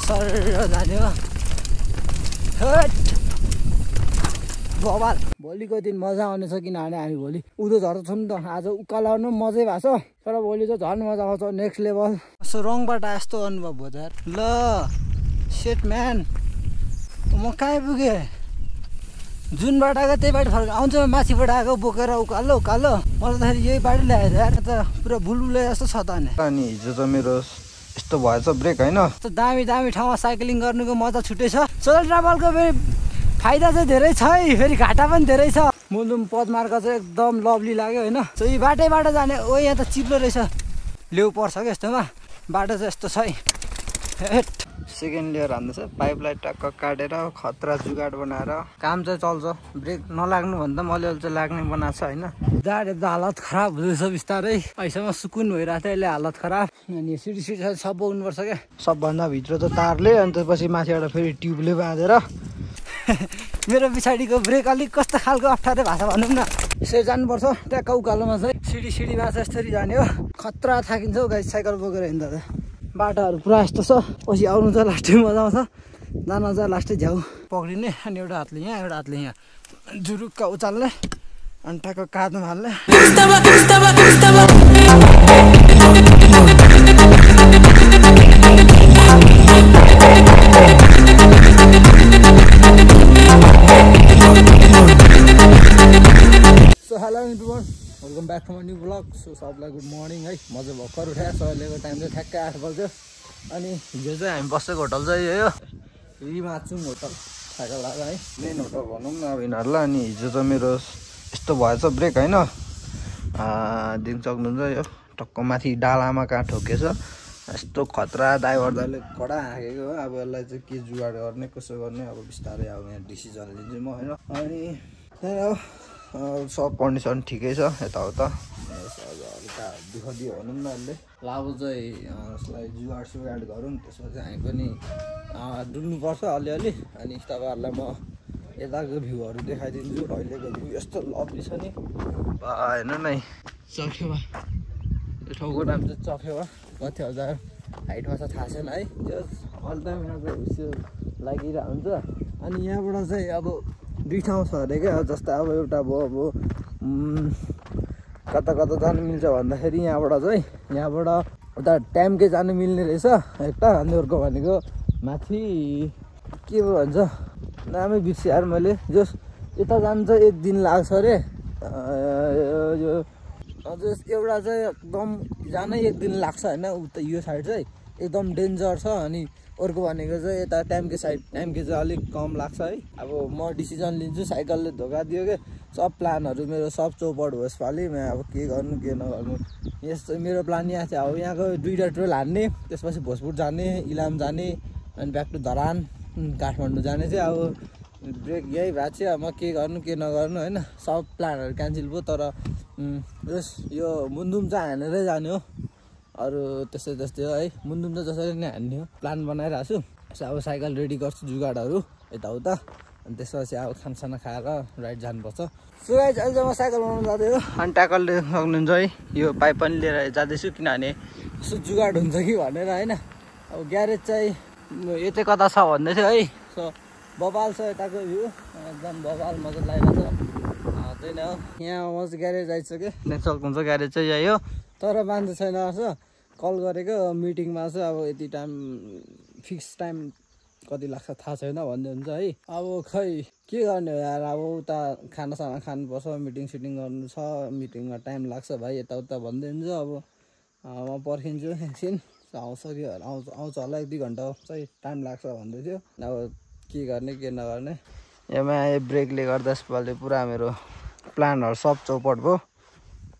Sir जाने हो बबाल। भोलिको दिन मजा आउनेछ किनभने हामी भोलि उदो झर्छौँ नि त। आज उकालो मजै भएको छ तर भोलि चाहिँ झन् मजा आउँछ नेक्स्ट लेभल। यसो रङबाट यस्तो अनुभव भयो त यार। ल सेट म्यान म कहाँ पुगेँ? जुनबाट आएको त्यही बाटो फर्क आउँछ माथिबाट आएको बोकेर उकालो उकालो मलाई त यही बाटो ल्याएर यार त पुरा बुलबुले जस्तो छ त। अनि हिजो त मेरो यस्तो भएछ ब्रेक होइन। यस्तो दामी दामी ठाउँमा साइक्लिङ गर्नुको मजा छुट्टै छ। सोसल ट्राभलको फाइदा चाहिँ धेरै छ है, फेरि घाटा पनि धेरै छ। मुलुम पदमार्ग चाहिँ एकदम लभली लाग्यो होइन। यही बाटैबाट जाने ओ यहाँ त चिप्लो रहेछ लेउ पर्छ क्या यस्तोमा बाटो चाहिँ यस्तो छ है। सेकेन्ड लेयर हान्दैछ पाइपलाई टक्क काटेर खतरा जुगाड बनाएर काम चाहिँ चल्छ। ब्रेक नलाग्नु भन्दा मैले चाहिँ लाग्ने बनाएको छ होइन। जाडे त हालत खराब हुँदैछ बिस्तारै। अहिलेसम्म सुकुन भइरहेको थियो, अहिले हालत खराब। अनि सिडी सब बोक्नुपर्छ क्या सबभन्दा भित्र त तारले, अनि त्यसपछि माथिबाट फेरि ट्युबले बाँधेर। मेरो पछाडिको ब्रेक अलिक कस्तो खालको अप्ठ्यारो भाषा भनौँ न। यसरी जानुपर्छ ट्याक्क उकालोमा चाहिँ सिडीमा चाहिँ यसरी जाने हो। खतरा थाकिन्छ हौ गाडी साइकल बोकेर हिँड्दा त। बाटाहरू पुरा यस्तो छ, पछि आउनु चाहिँ लास्टै मजा आउँछ, जान चाहिँ लास्टै झ्याउ पक्रिने। अनि एउटा हातले यहाँ एउटा हातले यहाँ जुरुक्क उचाल्ने अनि ट्याक्क काँधमा हाल्ने। Hello everyone, welcome back to my new blog. So सबलाई गुड मर्निङ है। म चाहिँ भर्खर उठाएँ, सहिलेको टाइम चाहिँ ठ्याक्कै 8 बज्यो। अनि हिजो चाहिँ हामी बसेको होटल चाहिँ यो रिमाचुङ होटल थाकालाला है, मेन होटल भनौँ न अब यिनीहरूलाई। अनि हिजो चाहिँ मेरो यस्तो भएछ ब्रेक होइन, दिन सक्नुहुन्छ यो टक्क माथि डालामा कहाँ ठोकेछ। यस्तो खतरा ड्राइभर दाइले कडा हाँकेको हो। अब यसलाई चाहिँ के जुगाड गर्ने कसो गर्ने अब बिस्तारै अब यहाँ डिसिजन लिन्छु म होइन। अनि सब कन्डिसन ठिकै छ यताउता। हल्का दुःख दियो भनौँ न यसले। अब चाहिँ यसलाई जुगाड गरौँ, त्यसपछि हामी पनि डुल्नुपर्छ अलिअलि। अनि तपाईँहरूलाई म यताको भ्यूहरू देखाइदिन्छु। अहिलेको भ्यू यस्तो लभली छ नि हेर्नु नै। चखेवा यो ठाउँको नाम चाहिँ चखेवा, कति हजार हाइटमा छ थाहा छैन है। त्यो हल्दामा चाहिँ हुस्यो लागिरहेको हुन्छ। अनि यहाँबाट चाहिँ अब दुई ठाउँ छ अरे क्या, जस्तै अब एउटा भयो अब कता कता जानु मिल्छ भन्दाखेरि यहाँबाट चाहिँ यहाँबाट उता ट्याम्के जानु मिल्ने रहेछ एउटा। अनि अर्को भनेको माथि के भन्छ नामै बिर्सेँ यार मैले। जस यता जानु चाहिँ 1 दिन लाग्छ अरे। यो एउटा चाहिँ एकदम जानै 1 दिन लाग्छ होइन। उता यो साइड चाहिँ एकदम डेन्जर छ। अनि अर्को भनेको चाहिँ यता ट्याम्के साइड, ट्याम्के चाहिँ अलिक कम लाग्छ है। अब म डिसिजन लिन्छु, साइकलले धोका दियो क्या। सब प्लानहरू मेरो सब चौपट हो यसपालि। म अब के गर्नु के नगर्नु। यस्तो मेरो प्लान यहाँ चाहिँ अब यहाँको 2टा ट्रेल हान्ने, त्यसपछि भोजपुर जाने, इलाम जाने, अनि ब्याक टु धरान काठमाडौँ जाने चाहिँ। अब ब्रेक यही भएको चाहिँ अब म के गर्नु के नगर्नु होइन। सब प्लानहरू क्यान्सल भयो। तर यो मुन्दुम चाहिँ हानेरै जाने हो, अरू त्यस्तै हो है। मुन्दुम त जसरी नै हान्ने हो प्लान बनाइरहेको छु। अब साइकल रेडी गर्छु जुगाडहरू यताउता, अनि त्यसपछि अब खानासाना खाएर राइड जानुपर्छ। सो गाइस अहिले चाहिँ म साइकल बनाउनु जाँदै हो। अनि ट्याकलले सक्नुहुन्छ है, यो पाइप पनि लिएर जाँदैछु किनभने यसो जुगाड हुन्छ कि भनेर होइन। अब ग्यारेज चाहिँ यतै कता छ भन्दै थियो है। सो बबाल छ यताको भ्यू एकदम बबाल मजा लागिरहेको छ। त्यही नै हो, यहाँ म चाहिँ ग्यारेज आइसक्यो। देख्न सक्नुहुन्छ ग्यारेज चाहिँ यही हो, तर मान्छे छैन रहेछ। कल गरेको मिटिङमा चाहिँ अब यति टाइम फिक्स टाइम कति लाग्छ थाहा छैन भन्दै हुन्छ है। अब खै के गर्ने हो यार, अब उता खानासाना खानुपर्छ, मिटिङ सिटिङ गर्नु छ, मिटिङमा टाइम लाग्छ भाइ यताउता भन्दै हुन्छ। अब म पर्खिन्छु एकछिन, आउँछ कि आउँछ होला 1-2 घन्टा चाहिँ टाइम लाग्छ भन्दै थियो। अब के गर्ने के नगर्ने। यसमा ब्रेकले गर्दा यसपालि पुरा मेरो प्लानहरू सब चौपट भयो।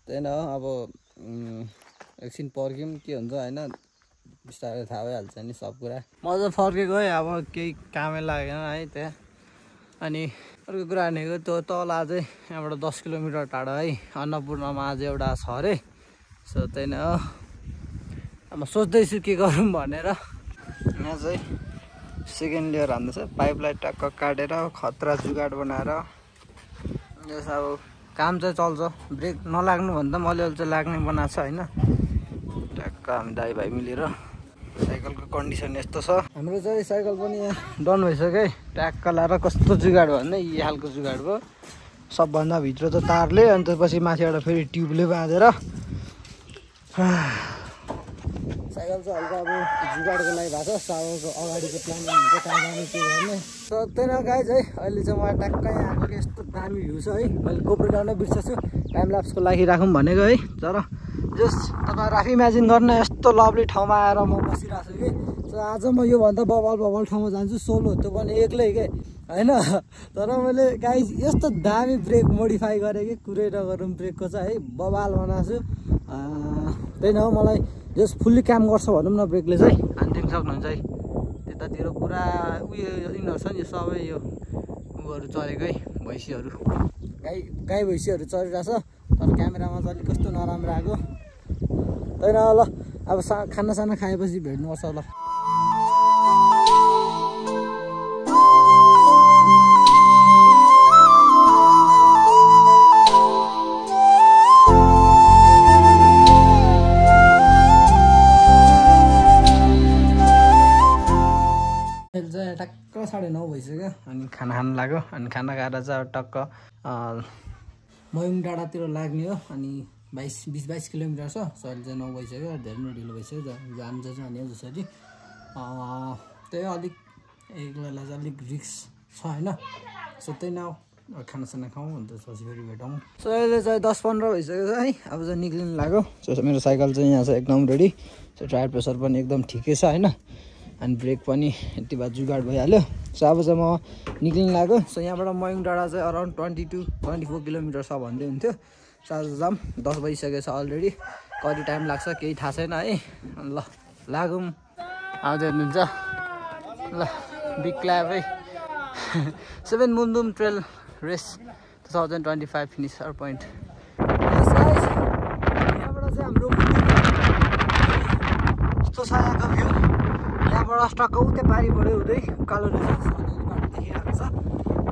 त्यही न हो, अब एकछिन पर्ख्यौँ के हुन्छ होइन, बिस्तारै थाहा भइहाल्छ नि सब कुरा। म चाहिँ फर्केको है, अब केही कामै लागेन है त्यहाँ। अनि अर्को कुरा भनेको त्यो तल चाहिँ यहाँबाट 10 किलोमिटर टाढा है अन्नपूर्णमा आज एउटा छ अरे। सो त्यही नै हो, अब सोच्दैछु के गरौँ भनेर। यहाँ चाहिँ सेकेन्ड लेयर हान्दैछ पाइपलाई टक्क काटेर खतरा जुगाड बनाएर। जस अब काम चाहिँ चल्छ, ब्रेक नलाग्नु भन्दा मैले चाहिँ लाग्ने बनाएको छ होइन। टक्क हामी दाइ भाइ मिलेर साइकलको कन्डिसन यस्तो छ। हाम्रो चाहिँ साइकल पनि यहाँ डन भइसक्यो है। ट्याक्क लाएर कस्तो जुगाड भयो भने यही खालको जुगाड भयो। सबभन्दा भित्र त तारले अनि त्यसपछि माथिबाट फेरि ट्युबले बाँधेर साइकल चाहिँ हल्का अब जुगाडको लागि भएको छ। साउको अगाडिको प्लानिङ हुन्छ कहाँ जाने के गर्ने सक्दैन गाइज है। अहिले चाहिँ म ट्याक्कै आएको यस्तो दामी भ्यू छ है। मैले गोप्रो ल्याउनै बिर्सेछु टाइम ल्याप्सको लागि राखौँ भनेको है। तर जस्ट तपाईँहरू आफै इमेजिन गर्न यस्तो लभली ठाउँमा आएर म बसिरहेको छु कि। सो आज म योभन्दा बबल ठाउँमा जान्छु सोलो त्यो पनि एक्लै के होइन। तर मैले गाइज यस्तो दामी ब्रेक मोडिफाई गरेँ कि कुरै नगरौँ ब्रेकको चाहिँ है बबाल बनाएको छु। त्यही न हो मलाई जस्ट फुल्ली काम गर्छ भनौँ न ब्रेकले चाहिँ। अनि देख्न सक्नुहुन्छ है त्यतातिर पुरा उयो यिनीहरू छ नि सबै यो उयोहरू चलेको है भैँसीहरू गाई भैँसीहरू चलिरहेछ। तर क्यामेरामा चाहिँ अलिक कस्तो नराम्रो आएको होइन। ल अब खानासाना खाएपछि भेट्नुपर्छ ल। टक्क 9:30 भइसक्यो अनि खाना खानु लाग्यो। अनि खाना खाएर चाहिँ टक्क मयुङ डाँडातिर लाग्ने हो। अनि 20-22 किलोमिटर छ। सो अहिले चाहिँ 9 भइसक्यो धेरै नै ढिलो भइसक्यो जानु चाहिँ अनि जसरी त्यही अलिक एक बेला चाहिँ अलिक रिक्स छ होइन। सो त्यही न खानासाना खाउँ अन्त त्यसपछि फेरि भेटौँ। सो अहिले चाहिँ 10-15 भइसक्यो है। अब चाहिँ निक्लिनु लाग्यो। सो मेरो साइकल चाहिँ यहाँ छ एकदम रेडी। सो टायर प्रेसर पनि एकदम ठिकै छ होइन। अनि ब्रेक पनि यति बाद जुगाड भइहाल्यो। सो अब चाहिँ म निक्लिनु लाग्यो। सो यहाँबाट मयुङ डाँडा चाहिँ अराउन्ड 22-24 किलोमिटर छ भन्दै हुन्थ्यो। सो आज जाम 10 बजिसकेको छ अलरेडी। कति टाइम लाग्छ केही थाहा छैन है। ल लागौँ आउँदै हुनुहुन्छ ल। बिग क्ल्याब है 7 Mundum trail race 2025 finisher point. यहाँबाट चाहिँ हाम्रो यस्तो छ यहाँको भ्यू। यहाँबाट टक्क उतै पारिबाट हुँदै कालो बाटो देखिरहेको छ।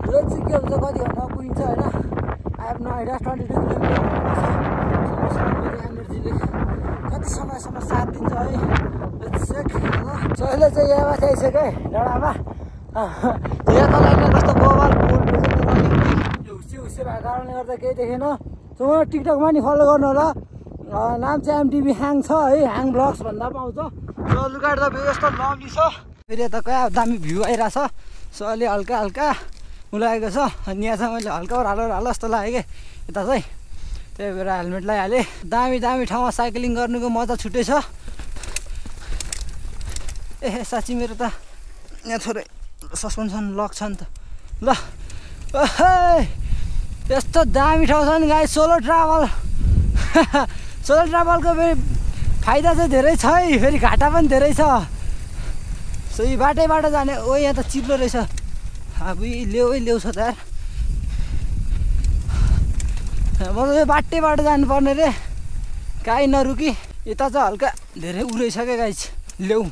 यो चाहिँ के हुन्छ कति घन्टा पुगिन्छ होइन। I have no idea 22 kilometre मेरो एनर्जीले कति समयसम्म साथ दिन्छ है। सो अहिले चाहिँ यहाँ माथि आइसक्यो है डाँडामा। यहाँ तल कस्तो बबाल बोल्ड रहेछ हुस्से भएको कारणले गर्दा केही देखेन। सो म टिकटकमा नि फलो गर्नु होला। नाम चाहिँ MTV ह्याङ छ है। ह्याङ ब्लग्स भन्दा पाउँछ। सो लुगाड त भ्यू यस्तो लभली छ। फेरि यता क्या दामी भ्यू आइरहेछ। सो अलि हल्का उलाएको छ। अनि यहाँ चाहिँ मैले हल्का हालो जस्तो लाग्यो कि यता चाहिँ त्यही भएर हेलमेट लगाइहालेँ। दामी ठाउँमा साइक्लिङ गर्नुको मजा छुट्टै छ। ए साँच्ची मेरो त यहाँ थोरै सस्पेन्सन लक छ नि त। ल यस्तो दामी ठाउँ छ नि गाई। सोलो ट्राभलको फेरि फाइदा चाहिँ धेरै छ है। फेरि घाटा पनि धेरै छ। सो यी बाटैबाट जाने ओ यहाँ त चिप्लो रहेछ। अब लेउ छ त यार। म त यो बाटैबाट जानुपर्ने रे काहीँ नरुकी। यता चाहिँ हल्का धेरै उडेछ क्या गाइज लेउ।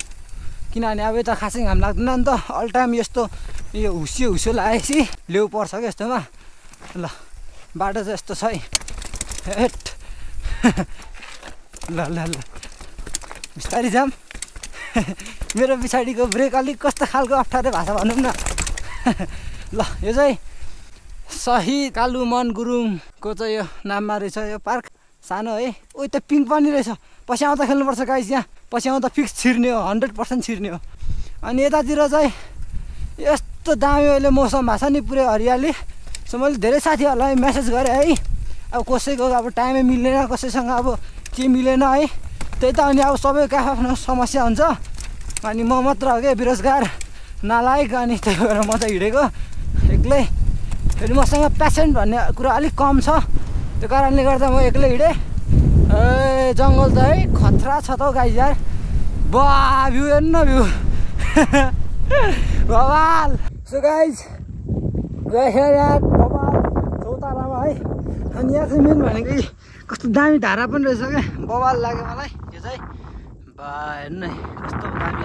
किनभने अब यता खासै घाम लाग्दैन नि त। अल टाइम यस्तो यो हुस्यो लागेपछि लेउ पर्छ क्या यस्तोमा। ल बाटो चाहिँ यस्तो छ है। हेट ल बिस्तारै जाम। मेरो पछाडिको ब्रेक अलिक कस्तो खालको अप्ठ्यारो भाषा भनौँ न। ल यो चाहिँ सही कालुमन गुरुङको चाहिँ यो नाममा रहेछ यो पार्क सानो है। ओ त पिङ्क पनि रहेछ। पछि आउँदा खेल्नुपर्छ गाइस। यहाँ पछि आउँदा फिक्स छिर्ने हो 100% छिर्ने हो। अनि यतातिर चाहिँ यस्तो दामी अहिले मौसम भएको छ नि पुरै हरियाली। सो मैले धेरै साथीहरूलाई मेसेज गरेँ है। अब कसैको अब टाइमै मिल्दैन कसैसँग अब के मिलेन है। त्यही त अनि अब सबैको आफ्नो समस्या हुन्छ। अनि म मात्र हो क्या बेरोजगार नालायक। अनि त्यही भएर म त हिँडेको एक्लै। फेरि मसँग पेसेन्ट भन्ने कुरा अलिक कम छ। त्यो कारणले गर्दा म एक्लै हिँडेँ। ए जङ्गल त है खतरा छ त हौ गाइज यार। बा भ्यू हेर्नु न भ्यू बवाल। सो गाइज यार बवाल चौतारामा है। अनि यहाँ चाहिँ मेन भनेको कस्तो दामी धारा पनि रहेछ क्या। बवाल लाग्यो मलाई यो चाहिँ। बा हेर्नु न कस्तो दामी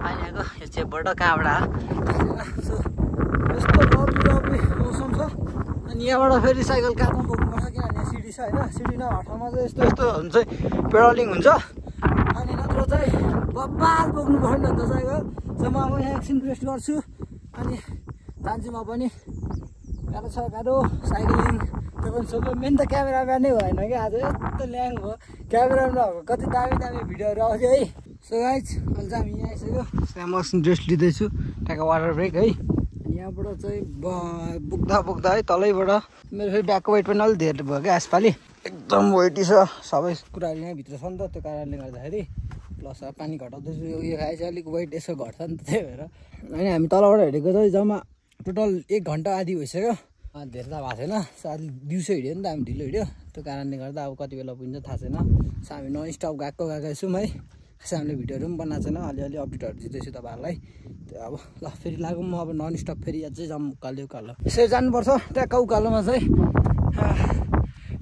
आइरहेको यो चेपबाट कहाँबाट। सो यस्तो लभली मौसम छ। अनि यहाँबाट फेरि साइकल काट्नु बोक्नुपर्छ किनभने सिडी छ होइन। सिडी नभएको ठाउँमा चाहिँ यस्तो हुन्छ पेडलिङ हुन्छ। अनि नत्र चाहिँ बब्बाल बोक्नु पर्ने हुन्छ साइकल। सो म अब यहाँ एकछिन रेस्ट गर्छु अनि जान्छु म पनि। गाह्रो छ गाह्रो साइक्लिङ। त्यो पनि सोध्नु मेन त क्यामेराम्यान नै भएन क्या आज, यस्तो ल्याङ भयो। क्यामेरामा नभएको कति दामी दामी भिडियोहरू आउँथ्यो है। सो गाइज अहिले चाहिँ हामी यहाँ आइसक्यो। यहाँ म एकछिन रेस्ट लिँदैछु, ट्याक्क वाटर ब्रेक है। अनि यहाँबाट चाहिँ बोक्दा बोक्दा है तलैबाट मेरो फेरि ब्याकको वेट पनि अलिक धेरै भयो क्या यसपालि। एकदम वेटी छ, सबै कुराहरू यहाँभित्र छ नि त, त्यो कारणले गर्दाखेरि। प्लस पानी घटाउँदैछु, यो खाए चाहिँ अलिक वेट यसो घट्छ नि त, त्यही भएर। अनि हामी तलबाट हेरेको चाहिँ जम्मा टोटल 1 घन्टा आधी भइसक्यो। धेरै त भएको छैन, अलि दिउँसो हिँड्यो नि त, हामी ढिलो हिँड्यो। त्यो कारणले गर्दा अब कति बेला पुग्छ थाहा छैन। सो हामी नन स्टप गएको छौँ है। खासै हामीले भिडियोहरू पनि बनाएको छैन, अलिअलि अपडेटहरू दिँदैछु तपाईँहरूलाई। त्यो अब ल फेरि लागौँ म अब नन स्टप फेरि अझै जाऊँ उकालो। यसरी जानुपर्छ ट्याक्क उकालोमा चाहिँ।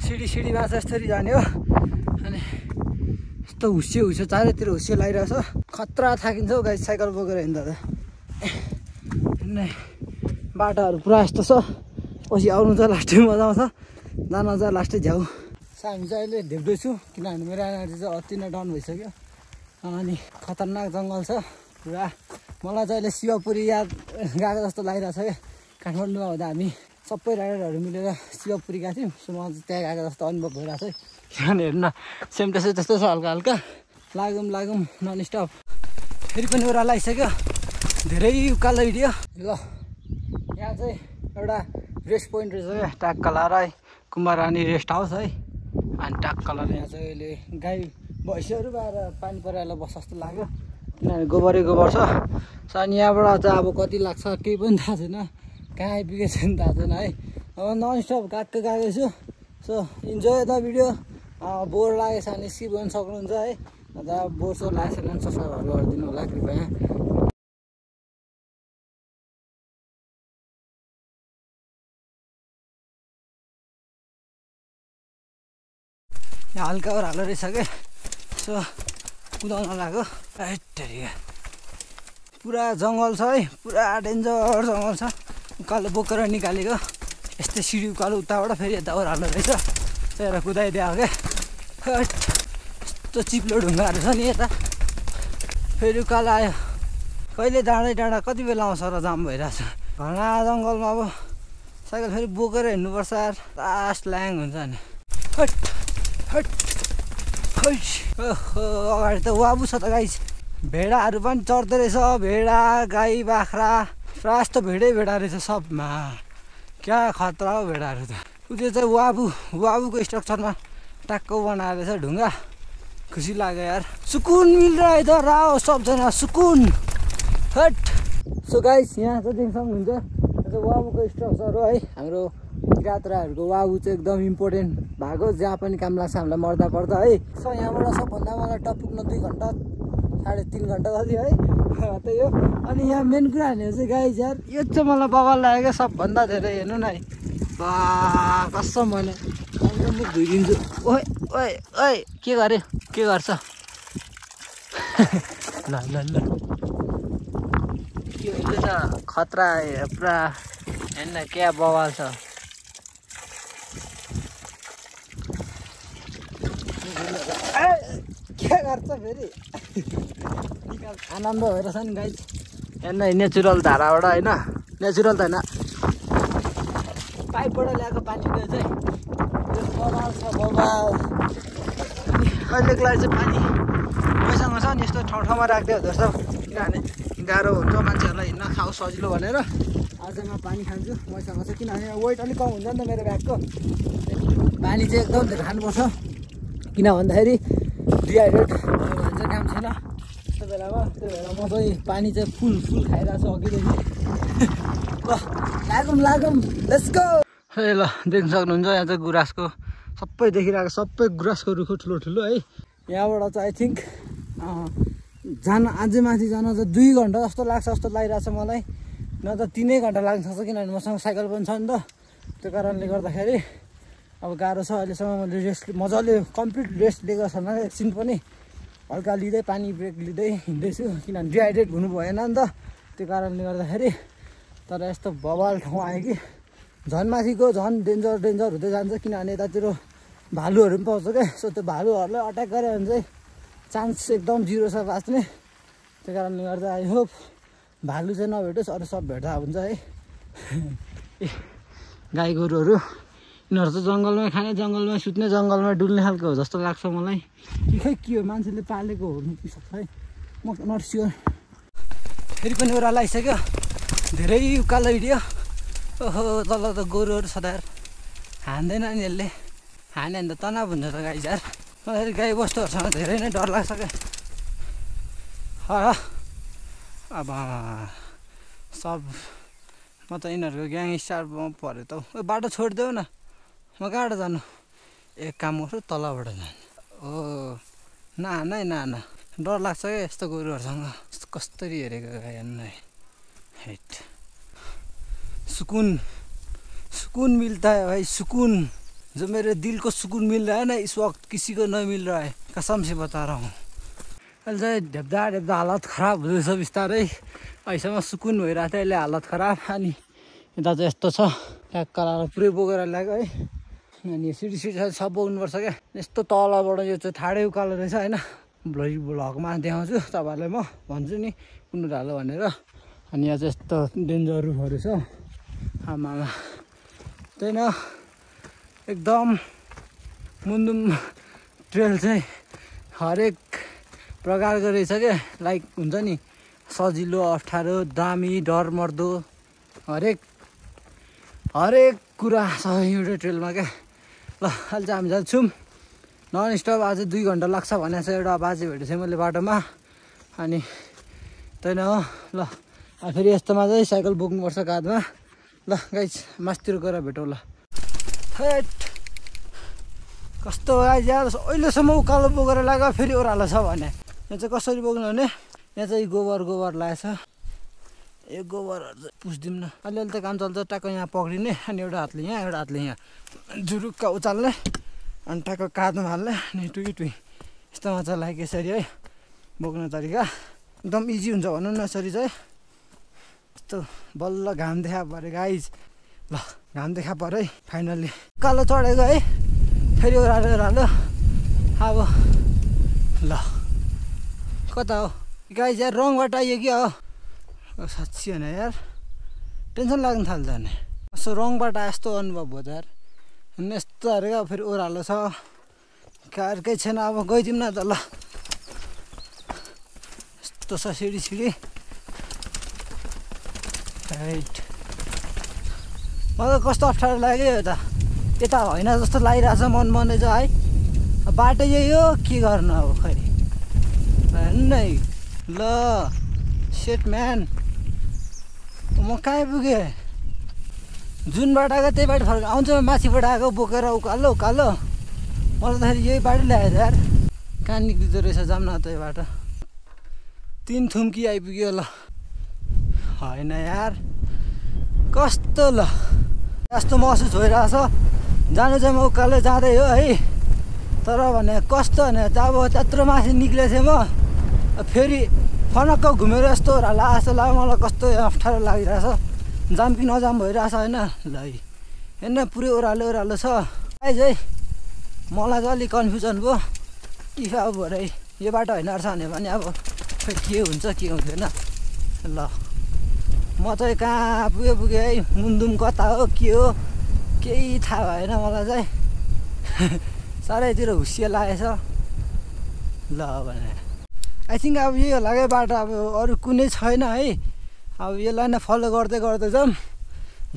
सिडीमा चाहिँ यस्तरी जाने हो। अनि यस्तो हुस्यो चारैतिर हुस्यो लगाइरहेछ। खतरा थाकिन्छ हौ गाइस साइकल बोकेर हिँड्दा त। बाटोहरू पुरा यस्तो छ, पछि आउनु चाहिँ लास्टै मजा आउँछ, जान चाहिँ लास्टै झ्याउ। हामी चाहिँ अहिले देख्दैछु किनभने मेरो एनर्जी चाहिँ अति नै डाउन भइसक्यो। अनि खतरनाक जङ्गल छ पुरा। मलाई चाहिँ अहिले शिवपुरी याद गएको जस्तो लागिरहेछ क्या। काठमाडौँमा हुँदा हामी सबै राइडरहरू मिलेर शिवपुरी गएको थियौँ। सो मलाई चाहिँ त्यहाँ गएको जस्तो अनुभव भइरहेछ है। किनभने हेर्न सेम त्यस्तै छ हल्का हल्का। लागौँ नन स्टप। फेरि पनि ओह्रालो आइसक्यो, धेरै उकालो हिँड्यो। ल यहाँ चाहिँ एउटा रेस्ट पोइन्ट रहेछ क्या, टाक्क लाएर कुमाररानी रेस्ट हाउस है। अनि टाक्क लाएर यहाँ चाहिँ अहिले गाई भैँसीहरू बाहिर पानी परेर बस्छ जस्तो लाग्यो, किनभने गोबर छ। सो अनि यहाँबाट चाहिँ अब कति लाग्छ केही पनि थाहा छैन, कहाँ आइपुगेको छ नि थाहा छैन है। अब नन स्टप गएको छु। So enjoy the video. Bore लागेको छ भने स्किप गर्न सक्नुहुन्छ है। अन्त बोर सोर लागेको छैन भने सब्सक्राइब गरिदिनु होला कृपया। यहाँ हल्का ओह्रालो रहेछ क्या। सो कुदाउन लाग्यो। पुरा जङ्गल छ है, पुरा डेन्जर जङ्गल छ। उकालो बोकेर निकालेको यस्तै सिडी उकालो उताबाट फेरि यता ओह्रालो रहेछ, त्यही भएर कुदाइदियो क्या। यस्तो चिप्लो ढुङ्गाहरू छ नि यता। फेरि उकालो आयो, कहिले डाँडा कति बेला आउँछ र जाम भइरहेछ। घना जङ्गलमा अब साइकल फेरि बोकेर हिँड्नुपर्छ यार, लास्ट ल्याङ हुन्छ नि। अगाडि त वाबु छ त गाई। भेडाहरू पनि चढ्दो रहेछ, भेडा गाई बाख्रा प्रायः जस्तो भेडै रहेछ सबमा। क्या खतरा हो भेडाहरू त। त्यो चाहिँ वाबुको स्ट्रक्चरमा टाक्क बनाएर रहेछ ढुङ्गा। खुसी लाग्यो यार, सुकुन मिलिरहेको इधर आओ सबजना सुकुन। सो गाइस यहाँ चाहिँ देख्न सक्नुहुन्छ वाबुको स्ट्रक्चर हो है। हाम्रो किरात राईहरूको वाबु चाहिँ एकदम इम्पोर्टेन्ट भएको, जहाँ पनि काम लाग्छ हामीलाई मर्दा पर्दा है। सो यहाँबाट सबभन्दा मलाई टप पुग्न 2 घन्टा 3.5 घन्टा जति है, त्यही हो। अनि यहाँ मेन कुरा भनेको चाहिँ गाइस यार यो चाहिँ मलाई बवाल लाग्यो क्या सबभन्दा धेरै। हेर्नु न है, बा कसम मैले म धुइदिन्छु। ओए के गऱ्यो, के गर्छ? ल यो त खतरा पुरा हेर्न क्या बवाल छ। के गर्छ फेरि आनन्द भइरहेछ नि गाइस। हेर्न नेचुरल धाराबाट होइन, नेचुरल त होइन पाइपबाट ल्याएको पानीको चाहिँ बवाल छ बवाल। अहिलेको लागि चाहिँ पानी पैसामा छ नि, यस्तो ठाउँमा राख्दै हुँदो रहेछ, किनभने गाह्रो हुन्छ मान्छेहरूलाई हिँड्न खाऊ सजिलो भनेर। आज म पानी खान्छु मैसँग चाहिँ, किनभने वेट अलिक कम हुन्छ नि त मेरो ब्यागको। पानी चाहिँ एकदम धेरै खानुपर्छ, किन भन्दाखेरि डिहाइड्रेट भयो भने चाहिँ काम छैन त्यस्तो बेलामा। त्यही भएर म चाहिँ पानी चाहिँ फुल खाइरहेको छु अघिदेखि। ल लागौँ लेट्स गो। ल देख्न सक्नुहुन्छ यहाँ चाहिँ गुराँसको सबै देखिरहेको, सबै गुराँसको रुखो ठुलो है। यहाँबाट चाहिँ आई थिङ्क अझै माथि जान चाहिँ 2 घन्टा जस्तो लाग्छ जस्तो लागिरहेछ मलाई, न त 3 घन्टा लाग्न सक्छ, किनभने मसँग साइकल पनि छ नि त। त्यो कारणले गर्दाखेरि अब गाह्रो छ। अहिलेसम्म मैले रेस्ट मजाले कम्प्लिट रेस्ट लिएको छैन, एकछिन पनि हल्का लिँदै पानी ब्रेक लिँदै हिँड्दैछु, किनभने डिहाइड्रेट हुनु भएन नि त। त्यो कारणले गर्दाखेरि तर यस्तो बवाल ठाउँ आयो कि झन् माथिको झन् डेन्जर हुँदै जान्छ, किनभने यतातिर भालुहरू पनि पाउँछ क्या। सो त्यो भालुहरूलाई अट्याक गऱ्यो भने चाहिँ चान्स एकदम 0 छ बाँच्ने। त्यही कारणले गर्दा आई होप भालु चाहिँ नभेटोस्, अरू सब भेट्दा हुन्छ है। गाई गोरुहरू यिनीहरू त जङ्गलमै खाने, जङ्गलमै सुत्ने, जङ्गलमै डुल्ने खालको हो जस्तो लाग्छ मलाई। कि खै के हो मान्छेले पालेको हो कि सक्छ है, म नट स्योर। फेरि पनि ओह्रालो आइसक्यो, धेरै उकालो हिँड्यो। ओहो तल त गोरुहरू छ यार, हान्दैन नि यसले, हान्यो भने त तनाव हुन्छ त गाई यार। मलाई गाई बस्तुहरूसँग धेरै नै डर लाग्छ क्या। अब सब म त यिनीहरूको ग्याङ स्टारमा पऱ्यो त। बाटो छोडिदेऊ न, म कहाँबाट जानु? एक काम गर्छु तलबाट जानु। ओ नान है नान, डर लाग्छ क्या यस्तो गोरुहरूसँग। कस्तरी हेरेको गाई हेर्नु है। हेट सुकून सुकून मिलता है भाई, सुकून जो मेरे दिल को सुकून मिल रहा है ना इस वक्त किसी को नहीं मिल रहा है, कसम से बता रहा हूँ। अहिले चाहिँ ढेप्दा ढेप्दा हालत खराब हुँदैछ बिस्तारै। अहिलेसम्म सुकुन भइरहेको थियो, अहिले हालत खराब। अनि यता चाहिँ यस्तो छ, ट्याक कराएर पुरै बोकेर ल्याएको है। अनि सिडी सब बोक्नुपर्छ क्या। यस्तो तलबाट यो चाहिँ ठाडै उकालो रहेछ होइन। भ्लगमा देखाउँछु तपाईँहरूलाई, म भन्छु नि कुन ढालो भनेर। अनि यहाँ चाहिँ यस्तो डेन्जर रुखहरू छ आमामा। त्यही न एकदम मुन्दुम ट्रेल चाहिँ हरेक प्रकारको रहेछ क्या। लाइक हुन्छ नि सजिलो, अप्ठ्यारो, दामी, डरमर्दो, हरेक कुरा छ एउटा ट्रेलमा क्या। ल अहिले चाहिँ हामी जान्छौँ नन स्टप। आज 2 घन्टा लाग्छ भनेको छ एउटा बाजे भेटेको थिएँ मैले बाटोमा। अनि त्यही न हो। ल फेरि यस्तोमा चाहिँ साइकल बोक्नुपर्छ काँधमा। ल गाइस मास्तिर गएर भेटौँ ल। हेट कस्तो गाइस यार, अहिलेसम्म उकालो बोकेर लाग्यो, फेरि ओह्रालो छ भने। यहाँ चाहिँ कसरी बोक्नु भने, यहाँ चाहिँ गोबर लगाएछ। यो गोबरहरू चाहिँ पुस्दिउँ न, अलिअलि त काम चल्छ। ट्याक्क यहाँ पक्रिने, अनि एउटा हातले यहाँ, एउटा हातले यहाँ जुरुक्क उचाल्ने, अनि ट्याक्क काँधमा हाल्ने, अनि टुई यस्तोमा चाहिँ लाइक यसरी है बोक्ने तरिका। एकदम इजी हुन्छ भनौँ न यसरी चाहिँ। यस्तो बल्ल घाम देखा पऱ्यो गाइज। ल घाम देखा पऱ्यो है फाइनल्ली। उकालो चढेको है, फेरि ओह्रालो। अब ल कता हो गाइज यार, रङ बाटो आइयो क्या हो। साँच्ची होइन यार, टेन्सन लाग्न थाल्छ नि। कस्तो रङ बाटो यस्तो अनुभव भयो त यार। अनि यस्तो अरे क्या, फेरि ओह्रालो छ, कारकै छैन। अब गइदिउँ न त ल। यस्तो छ सिडी। राइट मलाई कस्तो अप्ठ्यारो लाग्यो यता होइन जस्तो लागिरहेछ मन चाहिँ है। बाटो यही हो, के गर्नु अब खै हेर्नु है। ल सेट म्यान, म कहाँ पुगेँ? जुन बाटो आएको त्यही बाटो फर्क आउँछ। माथिबाट आएको बोकेर उकालो मलाई त फेरि यही बाटो ल्याएछ यार। कहाँ निक्लिँदो रहेछ जाऊँ न त्यही बाटो। 3 थुम्की आइपुग्यो ल। होइन यार कस्तो ल यस्तो महसुस भइरहेछ। जानु चाहिँ म उकालो जाँदै हो है, तर भने कस्तो भने अब त्यत्रो माथि निक्लेको थिएँ म, फेरि फनक्क घुमेर यस्तो ओह्रालो जस्तो लाग्यो मलाई। कस्तो अप्ठ्यारो लागिरहेछ, जाम कि नजाम भइरहेछ होइन। ल हेर्न पुरै ओह्रालो छ गाइज है। मलाई चाहिँ अलिक कन्फ्युजन भयो। इफ अब भरे यो बाटो होइन रहेछ भने पनि अब खै के हुन्छ के हुँदैन। ल म चाहिँ कहाँ पुगेँ है, मुन्दुम कता हो के हो केही थाहा भएन मलाई चाहिँ। साह्रैतिर हुस्सिया लागेछ। ल भने आई थिङ्क अब यही होला क्या बाटो, अब अरू कुनै छैन है। अब यसलाई नै फलो गर्दै जाऊँ,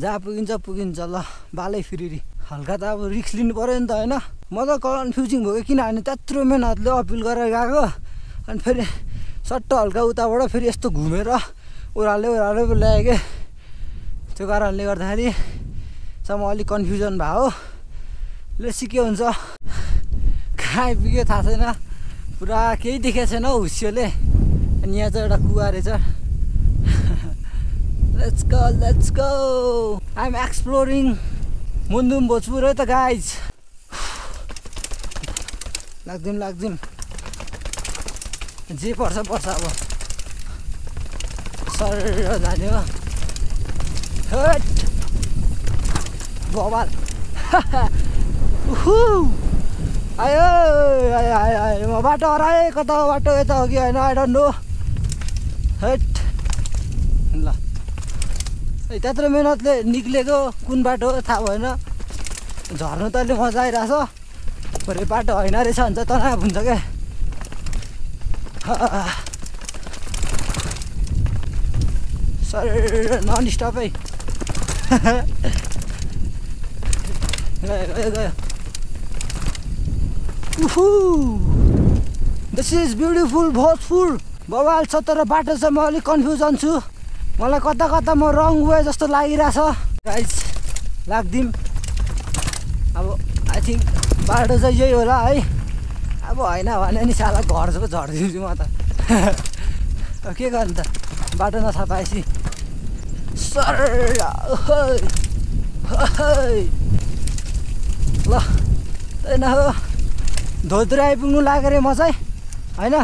जहाँ पुगिन्छ ल। बालै फेरि हल्का त अब रिक्स लिनु पऱ्यो नि त होइन। म त कन्फ्युजिङ भयो किनभने त्यत्रो मेहनतले अपिल गरेर गएको, अनि फेरि सट्ट हल्का उताबाट फेरि यस्तो घुमेर ओह्रालो ल्याएँ क्या। त्यो कारणले गर्दाखेरि चाहिँ म अलिक कन्फ्युजन भयो। लेसी के हुन्छ, कहाँ आइपुग्यो थाहा छैन, पुरा केही देखेको छैन हौ हुस्सियोले। अनि यहाँ चाहिँ एउटा कुवा रहेछ। Let's go I am exploring Mundum Bhojpur है त गाइज। लाग्दिउँ जे पर्छ अब सर जाने हो। हट बवाल आयो म बाटो हराएँ। कता बाटो यता हो कि होइन आई डोन्ट नो। हैट ल त्यत्रो मेहनतले निक्लेको कुन बाटो हो थाहा भएन झर्नु त अहिले मजा आइरहेछ भरे बाटो होइन रहेछ भने चाहिँ तनाव हुन्छ क्या सर नन स्टपै गयो गयो दिस इज ब्युटिफुल भोजपुर बवाल छ तर बाटो चाहिँ म अलिक कन्फ्युजन छु मलाई कता कता म रङ वे जस्तो लागिरहेछ गाइस लाग्दिम अब आई थिङ्क बाटो चाहिँ यही होला है अब होइन भने नि साला घर जस्तो झरिदिन्छु म त के गर्नु त बाटो नथाहा पाएपछि सर ल होइन हो धोद्रे आइपुग्नु लाग्यो अरे म चाहिँ होइन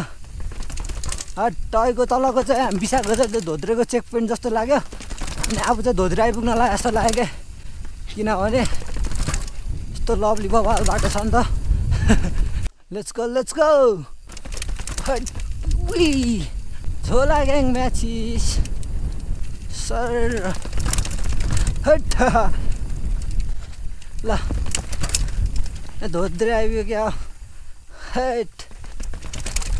टयको तलको चाहिँ हामी बिसाएको चाहिँ धोद्रेको चेक पोइन्ट जस्तो लाग्यो अनि अब चाहिँ धोद्रे आइपुग्न लाग्यो जस्तो लाग्यो क्या किनभने यस्तो लभली बवाल बाटो छ नि त लेट्स गो झोला ग्याङ म्याचिस सर हट ल धोद्रे आइपुग्यो क्या हट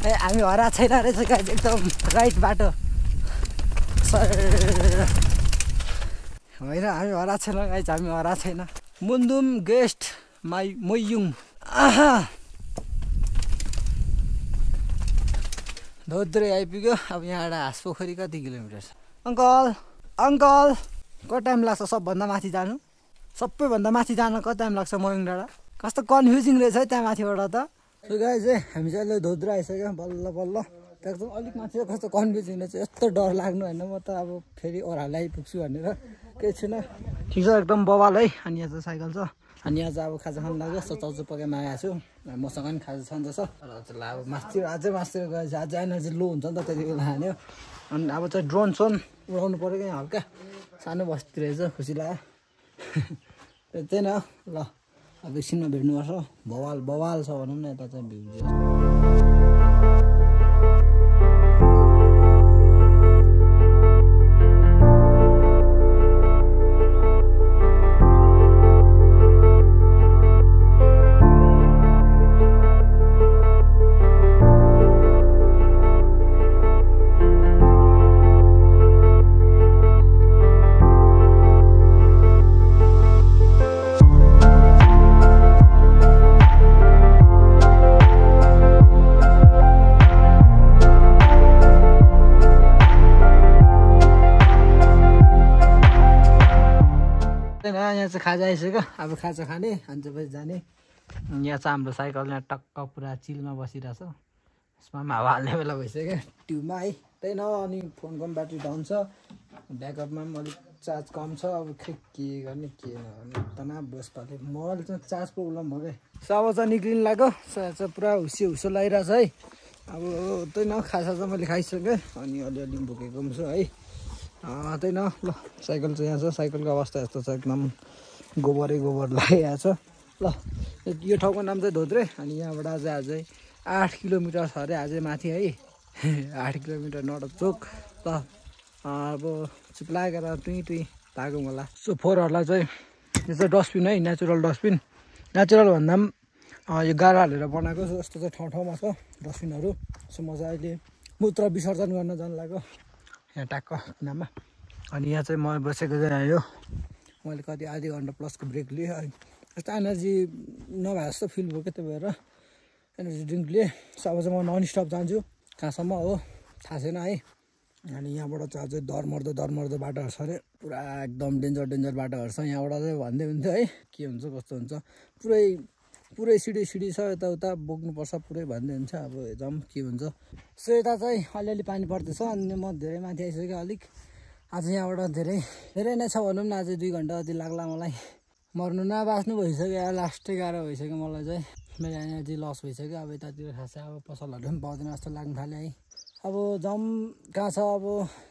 ए हामी हरा छैन रहेछ गाइस एकदम राइट बाटो सर होइन हामी हरा छैन गाइस हामी हरा छैन मुन्दुम गेस्ट मोयुङ धोद्रे आइपुग्यो अब यहाँबाट हाँस पोखरी कति किलोमिटर छ अङ्कल कति टाइम लाग्छ सबभन्दा माथि जानु सबैभन्दा माथि जानु कति टाइम लाग्छ मोयुङ डाँडा कस्तो कन्फ्युजिङ रहेछ है त्यहाँ माथिबाट त सो गाइस चाहिँ हामी चाहिँ अहिले धोद्रे आइसक्यो बल्ल बल्ल एकदम अलिक माथि चाहिँ कस्तो कन्फ्युजिङ रहेछ यस्तो डर लाग्नु होइन म त अब फेरि ओह्रालो आइपुग्छु भनेर केही छैन ठिक छ एकदम बवाल है अनि यहाँ चाहिँ साइकल छ अनि यहाँ चाहिँ अब खाजा खानु लाग्यो यस्तो चौचो पकाइमा आएको छु मसँग पनि खाजा छन् जस्तो र अब मासतिर अझै मासतिर गएपछि अझै एनर्जी लो हुन्छ नि त त्यति बेला हान्यो अनि अब चाहिँ ड्रोन सोन उडाउनु पऱ्यो क्या हल्का सानो बस्ती रहेछ खुसी लाग्यो त्यही न ल अब एकछिनमा भेट्नुपर्छ बवाल छ भनौँ न यता चाहिँ भ्यू यहाँ चाहिँ खाजा आइसक्यो अब खाजा खाने अनि चाहिँ जाने यहाँ चाहिँ हाम्रो साइकल यहाँ टक्क पुरा चिलमा बसिरहेछ यसमा पनि हावा हाल्ने बेला भइसक्यो ट्युबमा है त्यही न अनि फोनको पनि ब्याट्री डाउन छ ब्याकअपमा पनि अलिक चार्ज कम छ अब खै के गर्ने के नगर्ने तनाव बसपाले मोबाइल चाहिँ चार्ज प्रब्लम भयो क्या सब चाहिँ निक्लिनु लाग्यो चाहिँ पुरा हुसो लगाइरहेछ है अब त्यही न खाजा चाहिँ मैले खाइसकेँ अनि अलिअलि बोकेको पनि छु है त्यही न ल साइकल चाहिँ यहाँ छ साइकलको अवस्था यस्तो छ एकदम गोबर लागिरहेको छ ल यो ठाउँको नाम चाहिँ धोद्रे अनि यहाँबाट अझै 8 किलोमिटर छ अरे अझै माथि है 8 किलोमिटर नडचोक ल अब चुप लागेर टुई लागौँ होला सो फोहोरहरूलाई चाहिँ यो चाहिँ डस्टबिन है नेचुरल डस्टबिन नेचुरल भन्दा पनि यो गाह्रो हालेर बनाएको जस्तो चाहिँ ठाउँमा छ डस्टबिनहरू सो म चाहिँ अहिले मूत्र विसर्जन गर्न जानु लाग्यो यहाँ टाक्क नाममा अनि यहाँ चाहिँ म बसेको चाहिँ आयो मैले कति आधी घन्टा प्लसको ब्रेक लिएँ अनि यस्तो एनर्जी नभए जस्तो फिल भयो क्या त्यही भएर एनर्जी ड्रिङ्क लिएँ अब चाहिँ म नन स्टप जान्छु कहाँसम्म हो थाहा छैन है अनि यहाँबाट चाहिँ अझै डरमर्दो बाटोहरू छ अरे पुरा एकदम डेन्जर बाटोहरू छ यहाँबाट चाहिँ भन्दै हुन्थ्यो है के हुन्छ कस्तो हुन्छ पुरै सिडी छ यताउता बोक्नुपर्छ पुरै भन्दै हुन्छ अब हेरौँ के हुन्छ सो यता चाहिँ अलिअलि पानी पर्दैछ अनि म धेरै माथि आइसक्यो अलिक आज यहाँबाट धेरै नै छ भनौँ न अझै 2 घन्टा जति लाग्ला मलाई मर्नु नबाच्नु भइसक्यो लास्टै गाह्रो भइसक्यो मलाई चाहिँ मेरो एनर्जी लस भइसक्यो अब यतातिर खासै अब पसलहरू पनि पाउँदैन जस्तो लाग्नु थाल्यो है अब जाउँ कहाँ छ अब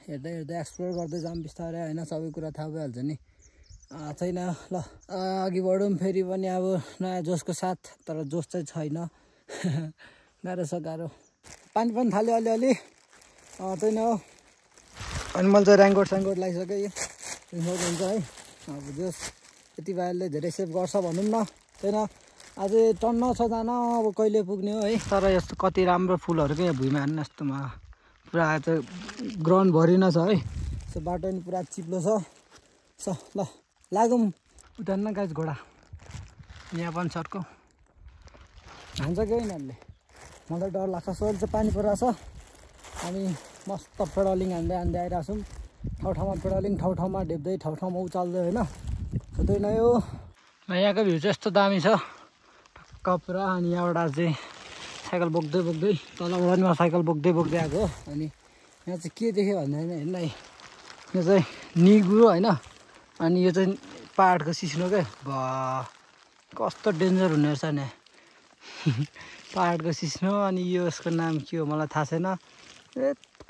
हेर्दै एक्सप्लोर गर्दै जाउँ बिस्तारै होइन सबै कुरा थाहा भइहाल्छ नि छैन ल अघि बढौँ फेरि पनि अब नयाँ जोसको साथ तर जोस चाहिँ छैन गाह्रो छ गाह्रो पानी पनि थाल्यो अलिअलि त्यही न अनि मैले चाहिँ रेनकोट लगाइसकेँ यो हुन्छ है। अब जस यति भाइले धेरै सेभ गर्छ भनौँ न छैन। अझै टन्न छ जान अब कहिले पुग्ने हो है। तर यस्तो कति राम्रो फुलहरू क्या भुइँमा हान्न यस्तोमा पुरा चाहिँ ग्राउन्ड भरिन छ है। सो बाटो पनि पुरा चिप्लो छ ल लागौँ उता न गाइस घोडा यहाँ पनि सर्को हान्छ कि यिनीहरूले मलाई डर लाग्छ। सोल चाहिँ पानी परिरहेछ हामी मस्त पेडलिङ हान्दै आइरहेको छौँ ठाउँ पेडलिङ ठाउँमा ढेप्दै ठाउँमा उचाल्दै होइन। त्यही नै हो यहाँको भ्यू चाहिँ यस्तो दामी छ टक्क पुरा। अनि यहाँबाट चाहिँ साइकल बोक्दै तलबाट नि साइकल बोक्दै आएको। अनि यहाँ चाहिँ के देख्यो भन्दाखेरि हेर्नु है यो चाहिँ निगुरो होइन। अनि यो चाहिँ पाहाडको सिस्नो क्या कस्तो डेन्जर हुने रहेछ नि पाहाडको सिस्नो। अनि यो यसको नाम के हो मलाई थाहा छैन।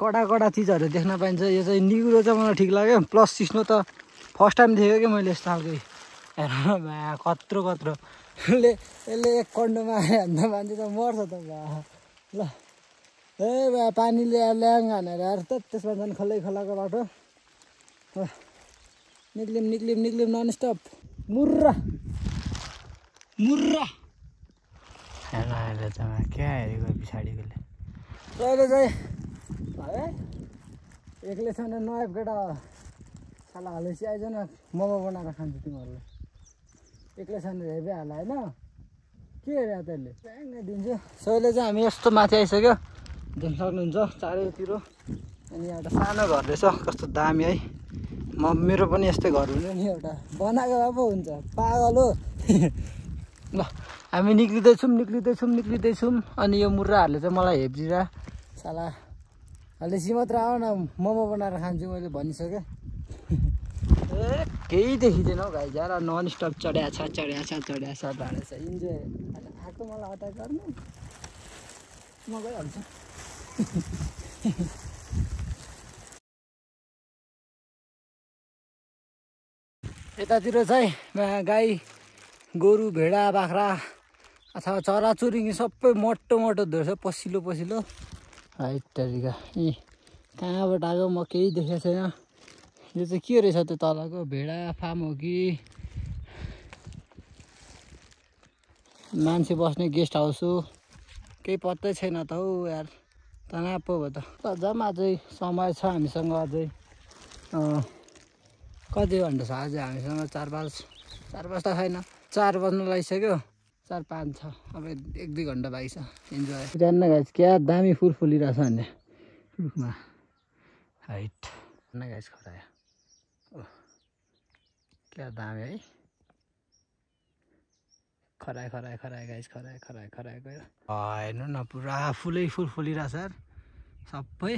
कडा चिजहरू देख्न पाइन्छ। यो चाहिँ निगुरो चाहिँ मलाई ठिक लाग्यो। प्लस सिस्नो त फर्स्ट टाइम देखेँ कि मैले यस्तो खालको हेर भा कत्रो यसले एक कन्डोमा हान्दा मान्छे त मर्छ त भा ल ए भा पानीले ल्याङ हानेर यार त त्यसमा झन् खल्लाको बाटो निक्लिम ननस्टप मुर्रा हेर्न क्या हेरेको पछाडिकोले अहिले चाहिँ है एक्लै छैन नयाँ केटा साला हालेपछि आइज न मोमो बनाएर खान्छ तिमीहरूले। एक्लै छैन हेर्दै हाल होइन के हेरे त्यसले ड्याङ्गै दिन्छु। सहिले चाहिँ हामी यस्तो माथि आइसक्यो देख्न सक्नुहुन्छ चारैतिर। अनि एउटा सानो घर रहेछ कस्तो दामी है। मेरो पनि यस्तै घर हुनु नि एउटा बनाएको भए पो हुन्छ पागल हो ल हामी निक्लिँदैछौँ। अनि यो मुर्राहरूले चाहिँ मलाई हेप्जिरा साला हालेपछि मात्र आऊ न मोमो बनाएर खान्छु मैले भनिसकेँ। ए केही देखिँदैन हौ भाइ जरा नन स्टप चढ्या छ भाँडा छ इन्जोय आएको मलाई अट्याक गर्नु म गइहाल्छु। यतातिर चाहिँ गाई गोरु भेडा बाख्रा अथवा चराचुरुङ्गी सबै मोटो रहेछ पसिलो हाइट तरिका यी कहाँबाट आएको म केही देखेको छैन। यो चाहिँ के रहेछ त्यो तलको भेडा फार्म हो कि मान्छे बस्ने गेस्ट हाउस हो केही पत्तै छैन त हौ यार तनाव पो भयो त। जाम अझै समय छ हामीसँग अझै कति घन्टा छ अझै हामीसँग 4-5 त छैन 4 बज्नु लागिसक्यो 4-5 छ अब 1-2 घन्टा बाँकी छ इन्जोय। जान्न गाइस क्या दामी फुल फुलिरहेछ भने रुखमा हाइट न गाइस खरायो क्या दामी है खरायो गाइस खरायो गयो हेर्नु न पुरा फुलै फुल फुलिरहेछ यार सबै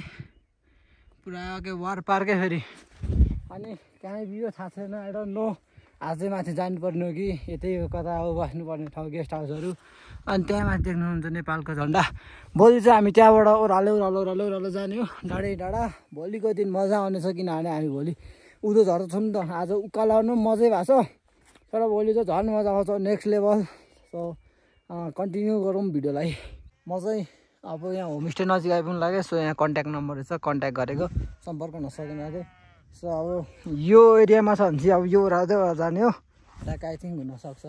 पुरा के वार पार्कै फेरि। अनि कहीँ बियो थाहा छैन आई डोन्ट नो अझै माथि जानुपर्ने हो कि यतै कता हो बस्नुपर्ने ठाउँ गेस्ट हाउसहरू। अनि त्यहाँ माथि देख्नुहुन्छ नेपालको झन्डा। भोलि चाहिँ हामी त्यहाँबाट ओह्रालो जाने हो डाँडा। भोलिको दिन मजा आउनेछ किनभने हामी भोलि उँधो झर्छौँ नि त। आज उकालो मजै भएको छ तर भोलि चाहिँ झन् मजा आउँछ नेक्स्ट लेभल। सो कन्टिन्यू गरौँ भिडियोलाई। म चाहिँ अब यहाँ होमस्टे नजिक आइपुग्नु लाग्यो। सो यहाँ कन्ट्याक्ट नम्बर छ कन्ट्याक्ट गरेको सम्पर्क हुन सकेन अझै। सो अब यो एरियामा छ भने चाहिँ अब यो ओह्रालो जाने हो ट्याक आई थिङ्क हुनसक्छ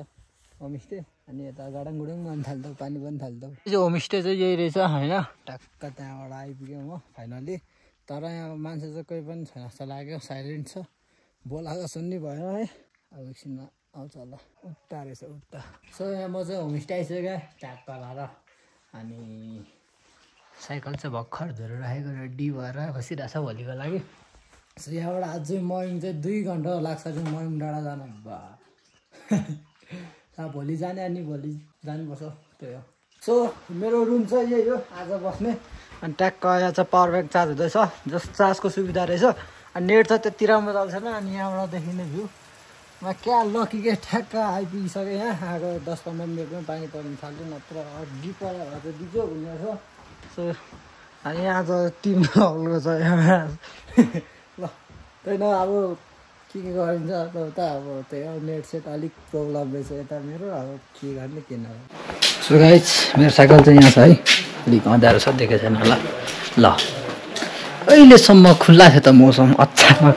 होमस्टे। अनि यता गाडाङगुडुङ पनि थाल्दो पानी पनि थाल्दो। यो होमस्टे चाहिँ यही रहेछ होइन। टक्क त्यहाँबाट आइपुग्यो म फाइनली। तर यहाँ मान्छे चाहिँ कोही पनि छैन जस्तो लाग्यो साइलेन्ट छ बोलाएको सुन्ने भयो है। अब एकछिनमा आउँछ होला उता रहेछ उता। सो यहाँ म चाहिँ होमस्टे आइसक्यो ट्याक्क लाएर। अनि साइकल चाहिँ भर्खर धोएर राखेको रेडी भएर बसिरहेको छ भोलिको लागि। सो यहाँबाट अझै मयङ चाहिँ 2 घन्टा लाग्छ चाहिँ मयङ डाँडा जान भोलि जाने अनि भोलि जानुपर्छ त्यही हो। सो मेरो रुम चाहिँ यही हो आज बस्ने। अनि ट्याक्क यहाँ चाहिँ पावर ब्याङ्क चार्ज हुँदैछ जस्ट चार्जको सुविधा रहेछ। अनि नेट चाहिँ त्यति राम्रो चल्छ अनि यहाँबाट देखिने भ्यू म क्या लकी के ठ्याक्क आइपुगिसकेँ। यहाँ आएको 10-15 मिनटमा पानी पर्नु थाल्यो नत्र अघि परेर चाहिँ बिजो हुने छ। सो अनि यहाँ चाहिँ टिम हलको छ यहाँ ल त्यही न अब के गरिन्छ उता अब त्यही हो नेट सेट अलिक प्रब्लम रहेछ यता मेरो अब के गर्ने के नगर्ने। सो गाइस मेरो साइकल चाहिँ यहाँ छ है अलिक अँध्यारो छ देखेको छैन होला ल अहिलेसम्म खुल्ला थियो त मौसम अचानक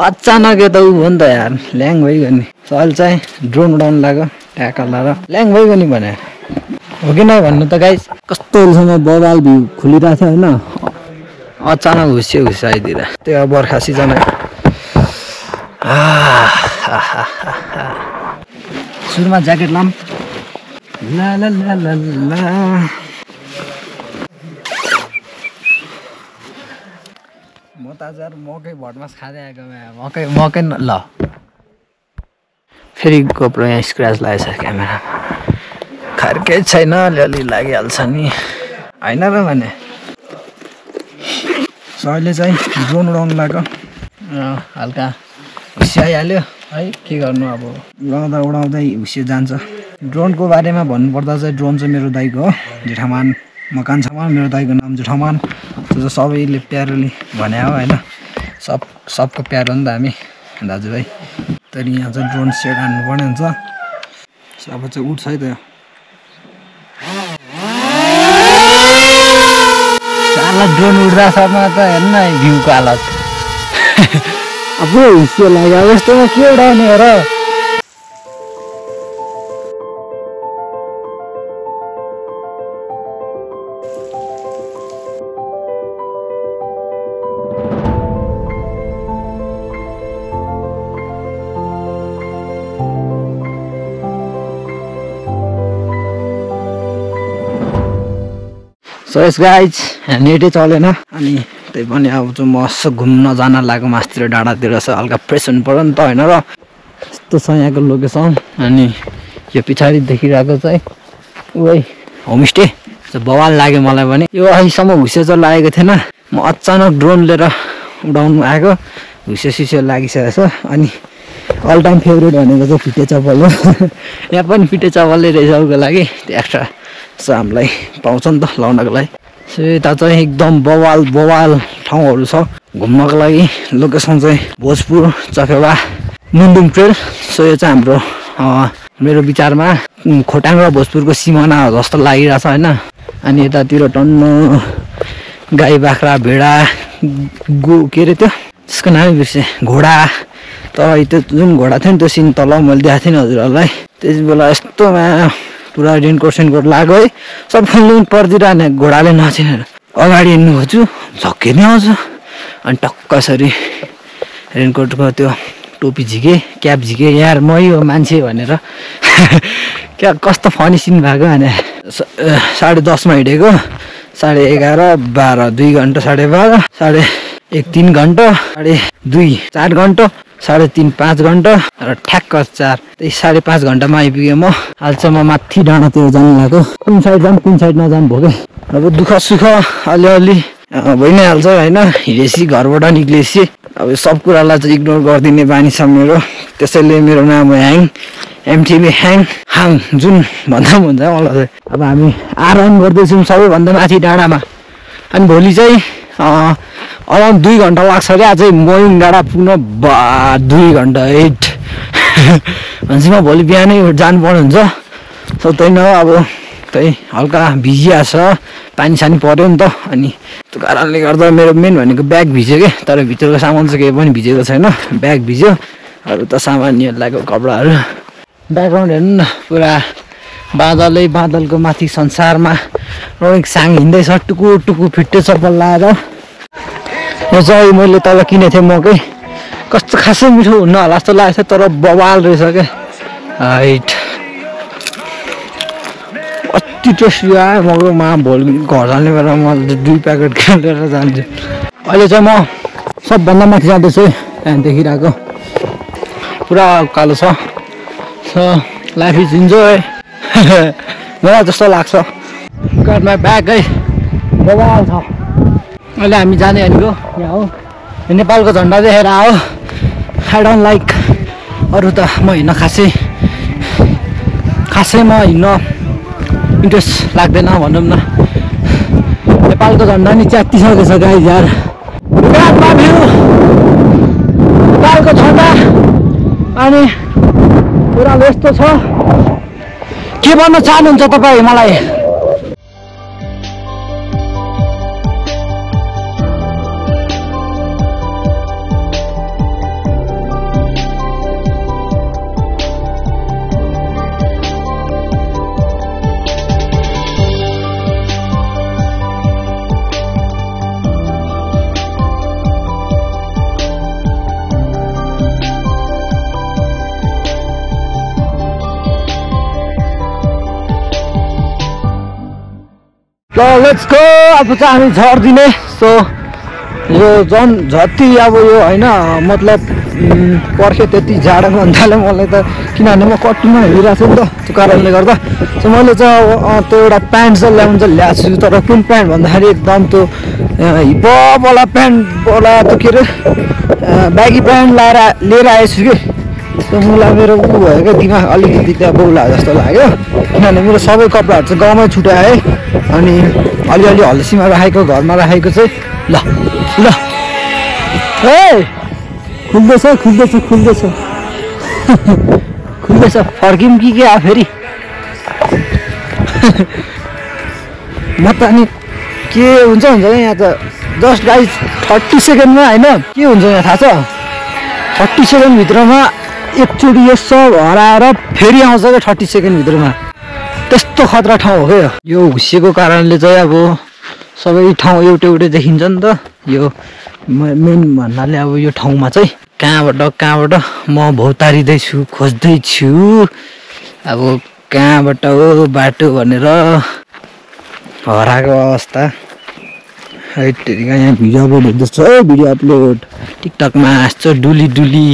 अचानक यता उ हो नि त यार ल्याङ भइगयो नि चल चाहिँ ड्रोन उडाउनु लाग्यो ट्याकल लाएर ल्याङ भइगयो नि भने हो कि नै भन्नु त गाइस कस्तो अहिलेसम्म बवाल भ्यू खुलिरहेको थियो होइन अचानक हुस्यो आइदिएर त्यो बर्खा सिजन सुरुमा ज्याकेट लाम ला ला ला ला ला म त आज मकै भटमास खाँदै आएको मकै ल फेरि गोप्रो यहाँ स्क्र्याच लागेछ क्यामेरा खर्कै छैन अलिअलि लागिहाल्छ नि होइन र भने अहिले चाहिँ ड्रोन उडाउनु लाग्यो हल्का हुस्यो आइहाल्यो है के गर्नु अब उडाउँदा उडाउँदै हुस्यो जान्छ ड्रोनको बारेमा भन्नुपर्दा चाहिँ ड्रोन चाहिँ मेरो दाइको हो जेठामान मकान छ मेरो दाइको नाम जेठामान त्यो चाहिँ सबैले प्यारोले भने हो होइन सबको प्यारो हो नि त हामी दाजुभाइ तर यहाँ चाहिँ ड्रोन सेट हान्नुपर्ने हुन्छ अब चाहिँ उठ्छ है त साला ड्रोन उड्दा सबमा त हेर्न भ्यूको हालत अब हुस्यो लाग्यो यस्तोमा के उडाउने हो र सो यस गाइज नेटै चलेन अनि त्यही पनि अब चाहिँ म घुम्न जान लाग्यो मासतिर डाँडातिर छ हल्का फ्रेस हुनु पर्यो नि त होइन र यस्तो छ यहाँको लोकेसन अनि यो पछाडि देखिरहेको चाहिँ उही होमस्टे बवाल लाग्यो मलाई पनि यो अहिलेसम्म हुस्यो चाहिँ लागेको थिएन म अचानक ड्रोन लिएर उडाउनु आएको हुस्यो सिस्यो लागिसकेको छ अनि अल टाइम फेभरेट भनेको चाहिँ फिटे चप्पल हो यहाँ पनि फिटे चप्पलै रहेछ उसको लागि त्यो एक्स्ट्रा सो हामीलाई पाउँछ नि त लाउनको लागि सो यता चाहिँ एकदम बवाल ठाउँहरू छ घुम्नको लागि लोकेसन चाहिँ भोजपुर चकेवा मुन्डुम ट्रेल सो यो चाहिँ हाम्रो मेरो विचारमा खोटाङ र भोजपुरको सिमाना जस्तो लागिरहेछ होइन अनि यतातिर टन्न गाई बाख्रा भेडा के अरे त्यो त्यसको नामै बिर्सेँ घोडा तर त्यो जुन घोडा थियो नि त्यो सिन तल मैले देखाएको थिएँ नि हजुरहरूलाई त्यति बेला यस्तोमा पुरा रेनकोट सेनकोट लाग्यो है सब खेल्नु पर्दिरहने घोडाले नचिनेर अगाडि हिँड्नु खोज्छु झक्कै नै आउँछ अनि टक्क यसरी रेनकोटको त्यो टोपी झिके क्याप झिके यार मै हो मान्छे भनेर क्या कस्तो फनी सिन भएको भने 10:30मा हिँडेको 11:30 12 2 घन्टा 12:30 1:30 3 घन्टा 2:30 4 घन्टा 3:30 5 घन्टा र ठ्याक्क 4 त्यही 5.5 घन्टामा आइपुगेँ म हालसम्म माथि डाँडातिर जानु लाग्यो कुन साइड जाम कुन साइड नजाम भोगे अब दुःख सुख अलिअलि भइ नै हाल्छ होइन हिँडेसी घरबाट निक्लेसी अब सब कुरालाई चाहिँ इग्नोर गरिदिने बानी छ मेरो त्यसैले मेरो नाम हो ह्याङ एमटिभी हाङ जुन भन्दा पनि हुन्छ मलाई चाहिँ अब हामी आराम गर्दैछौँ सबैभन्दा माथि डाँडामा अनि भोलि चाहिँ अराउन्ड 2 घन्टा लाग्छ अरे अझै मोइङ डाँडा पुग्न 2 घन्टा 8 भनेपछि म भोलि बिहानै जानुपर्ने हुन्छ सो त्यही न अब त्यही हल्का भिजिया छ पानी सानी पर्यो नि त अनि त्यो कारणले गर्दा मेरो मेन भनेको ब्याग भिज्यो क्या तर भित्रको सामान चाहिँ केही पनि भिजेको छैन ब्याग भिज्यो अरू त सामान्य लागेको कपडाहरू ब्याकग्राउन्ड हेर्नु न पुरा बादलको माथि संसारमा रोइङ साङ हिँड्दैछ टुकु टुकु फिट्टे चप्पल लाएर यो चाहिँ मैले तल किनेको थिएँ मकै कस्तो खासै मिठो हुन्न होला जस्तो लागेको छ तर बवाल रहेछ क्या हाइट अति टेस्टी आयो मकैमा भोलि घर जाने बेला म 2 प्याकेट किनेर जान्छु अहिले चाहिँ म सबभन्दा माथि जाँदैछु त्यहाँ देखिरहेको पुरा कालो छ लाइफ इज इन्जोय मलाई जस्तो लाग्छ घरमा ब्याग है बवाल छ अहिले हामी जाने भनेको यहाँ हो नेपालको झन्डा देखेर आयो आई डोन्ट लाइक अरू त म हिँड्न खासै म हिँड्न इन्ट्रेस्ट लाग्दैन भनौँ न नेपालको झन्डा नि च्यातिसकेको छ गाइज यार नेपालको झन्डा अनि पुरा यस्तो छ के भन्न चाहनुहुन्छ तपाईँ मलाई ल लेट्स गो अब चाहिँ हामी झर्दिने सो यो झन् जति अब यो होइन मतलब पर्खे त्यति जाडो भन्नाले मलाई त किनभने म कट्टुमा हिँडिरहेको छु नि त त्यो कारणले गर्दा सो मैले चाहिँ अब त्यो एउटा प्यान्ट चाहिँ ल्याउनु चाहिँ ल्याएको छु तर कुन प्यान्ट भन्दाखेरि एकदम त्यो हिपहपवाला प्यान्टवाला त्यो के अरे ब्यागी प्यान्ट लिएर आएछु कि त्यो मलाई मेरो ऊ भयो क्या दिमाग अलिकति त्यहाँ बौला जस्तो लाग्यो किनभने मेरो सबै कपडाहरू चाहिँ गाउँमै छुट्याएँ अनि अलिअलि हल्सीमा राखेको घरमा राखेको चाहिँ ल ल ए खुल्दैछ खुल्दैछ खुल्दैछ खुल्दैछ फर्किम कि के आ फेरि म त अनि के हुन्छ क्या यहाँ त जस्ट गाइज 30 सेकेन्डमा होइन के हुन्छ यहाँ थाहा छ 30 सेकेन्डभित्रमा एकचोटि यो सब हराएर फेरि आउँछ क्या 30 सेकेन्डभित्रमा त्यस्तो खतरा ठाउँ हो क्या यो हुस्सेको कारणले चाहिँ अब सबै ठाउँ एउटै देखिन्छ नि त यो मेन भन्नाले अब यो ठाउँमा चाहिँ कहाँबाट म भौतारिँदैछु खोज्दैछु अब कहाँबाट हो बाटो भनेर हराएको अवस्था हैटेरिका यहाँ भिडियो अपलोड हुँदैछ है भिडियो अपलोड टिकटकमा यस्तो डुली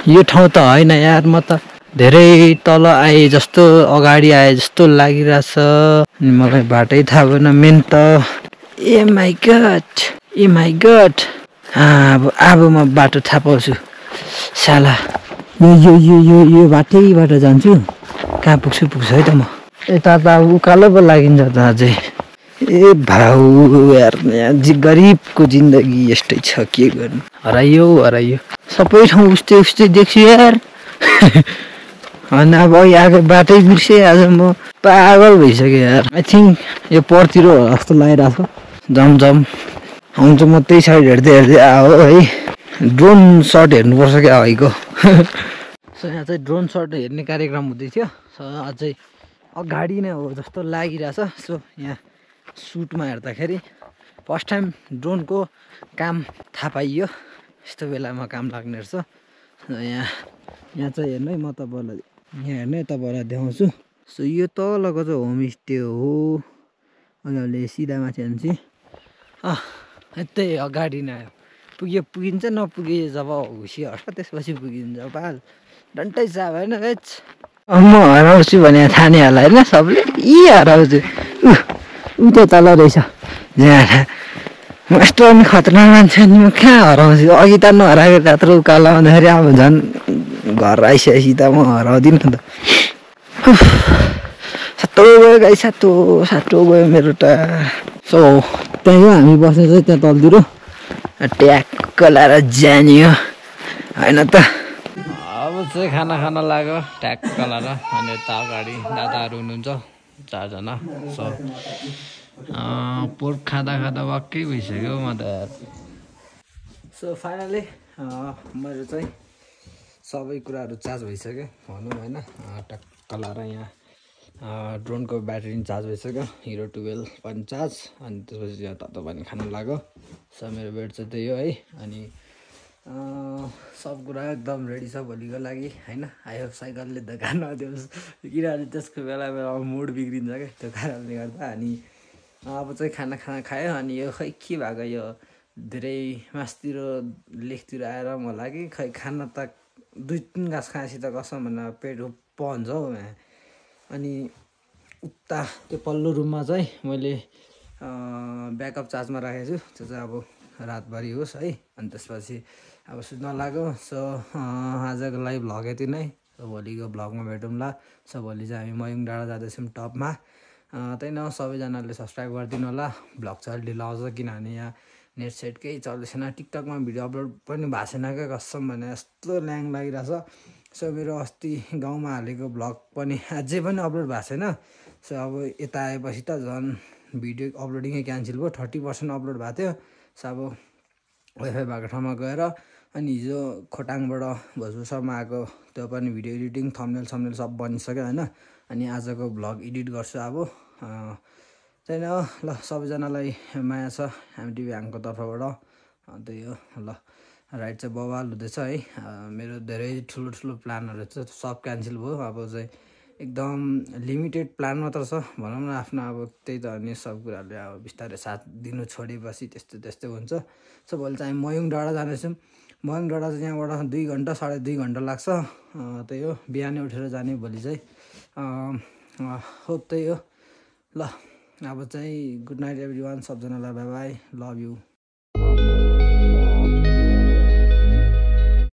यो ठाउँ त होइन यार म त धेरै तल आए जस्तो अगाडि आए जस्तो लागिरहेछ अनि मलाई बाटै थाहा भएन मेन त ए माई गड अब म बाटो थाहा पाउँछु साला यो बाटैबाट जान्छु कहाँ पुग्छु है त म यता त अब उकालो पो लागिन्छ त अझै ए भाउ यार गरिबको जिन्दगी यस्तै छ के गर्नु हराइयो सबै ठाउँ उस्तै देख्छु यार अनि अब यहाँको बाटै बिर्सेँ आज म पागल भइसक्यो यार आई थिङ्क यो परतिर जस्तो लागिरहेको छ जम आउँछ म त्यही साइड हेर्दै आयो है ड्रोन सट हेर्नुपर्छ क्या हइको सो यहाँ चाहिँ ड्रोन सट हेर्ने कार्यक्रम हुँदै थियो सो अझै अगाडि नै हो जस्तो लागिरहेछ सो यहाँ सुटमा हेर्दाखेरि फर्स्ट टाइम ड्रोनको काम थाहा पाइयो यस्तो बेलामा काम लाग्ने रहेछ यहाँ चाहिँ हेर्नु है म तपाईँलाई यहाँ हेर्नु है तपाईँलाई देखाउँछु सो यो तलको चाहिँ होमस्टे हो अलि सिधा माथि हान्छ यतै अगाडि नै आयो पुगिन्छ नपुगे जब हुसी हट्छ त्यसपछि पुगिन्छ पाल डन्टै चाह भएन हेच म हराउँछु भने थाहा नै होला होइन सबले हराउँछु ऊ त तल रहेछ जहाँ यस्तो अनि खतरनाक मान्छे नि म कहाँ हराउँछु अघि त नहराएको त्यत्रो उकालो आउँदाखेरि अब झन् घर आइसकेपछि त म हराउँदिनँ त सातो गयो सातो गयो मेरो त सो त्यहीँ हामी बस्ने चाहिँ त्यहाँ तलतिर ट्याक्क लाएर जानियो होइन त अब चाहिँ खाना लाग्यो ट्याक्क लाएर अनि यता अगाडि दादाहरू हुनुहुन्छ 4 जना सो पोर्क खाँदा वाक्कै भइसक्यो म त यार सो फाइनली मेरो चाहिँ सबै कुराहरू चार्ज भइसक्यो भनौँ होइन टक्क लाएर यहाँ ड्रोनको ब्याट्री पनि चार्ज भइसक्यो हिरो 12 पनि चार्ज अनि त्यसपछि यहाँ तातो पानी खानु लाग्यो सो मेरो बेड चाहिँ त्यही हो है अनि सब कुरा एकदम रेडी छ भोलिको लागि होइन आयो साइकलले धक्का नदियोस् किनभने त्यसको बेला मुड बिग्रिन्छ क्या त्यो कारणले गर्दा अनि अब चाहिँ खाना खायो अनि यो खै के भएको यो धेरै मासतिर लेखतिर आएर मलाई कि खै खाना त 2-3 घाँस खाएपछि त कसम भन्दा पेट पन्छ हौ अनि उता त्यो पल्लो रुममा चाहिँ मैले ब्याकअप चार्जमा राखेको छु त्यो चाहिँ अब रातभरि होस् है अनि त्यसपछि अब सुत्न लाग्यो सो आजको लागि भ्लग यति नै सो भोलिको भ्लगमा भेटौँला सो भोलि चाहिँ हामी मयुङ डाँडा जाँदैछौँ टपमा त्यही न सबैजनाले सब्सक्राइब गरिदिनु होला भ्लग चाहिँ अलि ढिलो आउँछ किनभने यहाँ नेट सेट केही चल्दैछैन टिकटकमा भिडियो अपलोड पनि भएको छैन क्या कसम भने यस्तो ल्याङ लागिरहेछ सो मेरो अस्ति गाउँमा हालेको भ्लग पनि अझै पनि अपलोड भएको छैन सो अब यता आएपछि त झन् भिडियो अपलोडिङै क्यान्सल भयो 30% अपलोड भएको थियो सो अब वाइफाई भएको ठाउँमा गएर अनि हिजो खोटाङबाट भोजपुरसम्म आएको त्यो पनि भिडियो एडिटिङ थम्बनेल सब बनिसक्यो होइन अनि आजको भ्लग एडिट गर्छु अब त्यही न ल सबैजनालाई माया छ हामी टिभी ह्याङको तर्फबाट त्यही हो ल राइड चाहिँ बवाल हुँदैछ है मेरो धेरै ठुलो प्लानहरू छ सब क्यान्सल भयो अब चाहिँ एकदम लिमिटेड प्लान मात्र छ भनौँ न आफ्नो अब त्यही त अनि सब कुराहरूले अब बिस्तारै साथ दिनु छोडेपछि त्यस्तै हुन्छ सो भोलि चाहिँ हामी मयुङ डाँडा जानेछौँ मयुङ डाँडा चाहिँ यहाँबाट 2 घन्टा 2.5 घन्टा लाग्छ त्यही हो बिहानै उठेर जाने भोलि चाहिँ हो त्यही हो ल अब चाहिँ गुड नाइट एभ्री वान सबजनालाई बाई बाई लभ यु